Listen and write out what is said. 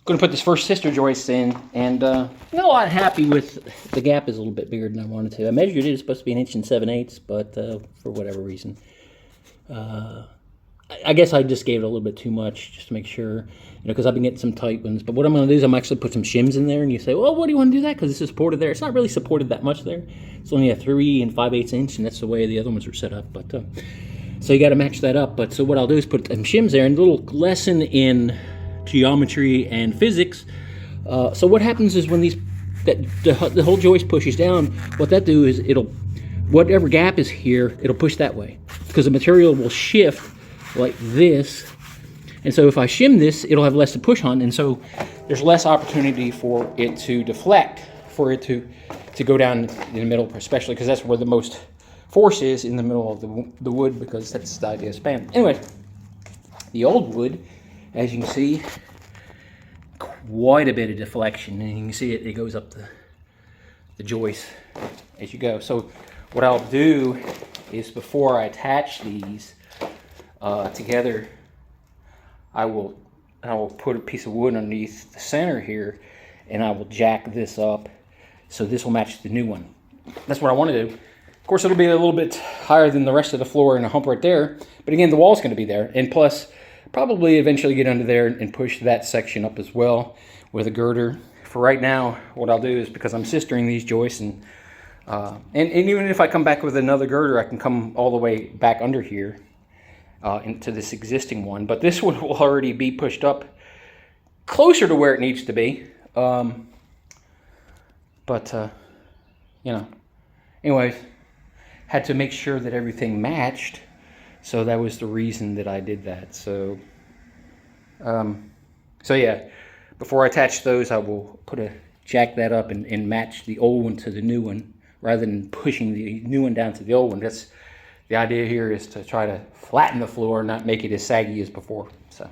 Going to put this first sister joist in, and not a lot happy with the gap. Is a little bit bigger than I wanted to. I measured it; it's supposed to be 1 7/8 inches, but for whatever reason, I guess I just gave it a little bit too much just to make sure, because I've been getting some tight ones. But what I'm going to do is I'm actually put some shims in there, and you say, well, what do you want to do that? Because this is supported there. It's not really supported that much there. It's only a 3 5/8 inch, and that's the way the other ones are set up. But so you got to match that up. But so what I'll do is put some shims there, and a little lesson in geometry and physics. So what happens is when the whole joist pushes down, what that do is whatever gap is here, it'll push that way, because the material will shift like this. And so if I shim this, it'll have less to push on, and so there's less opportunity for it to deflect, for it to go down in the middle, especially because that's where the most force is, in the middle of the wood, because that's the idea of span. Anyway, the old wood, as you can see, quite a bit of deflection, and you can see it goes up the joist as you go. So what I'll do is, before I attach these together, I will put a piece of wood underneath the center here, and I will jack this up so this will match the new one. That's what I want to do. Of course, it'll be a little bit higher than the rest of the floor and a hump right there, but again, the wall's going to be there, and plus probably eventually get under there and push that section up as well with a girder. For right now, what I'll do is, because I'm sistering these joists, and even if I come back with another girder, I can come all the way back under here into this existing one. But this one will already be pushed up closer to where it needs to be. Anyways, had to make sure that everything matched. So that was the reason that I did that. So yeah, before I attach those, I will jack that up and match the old one to the new one, rather than pushing the new one down to the old one. That's the idea here, is to try to flatten the floor, not make it as saggy as before. So.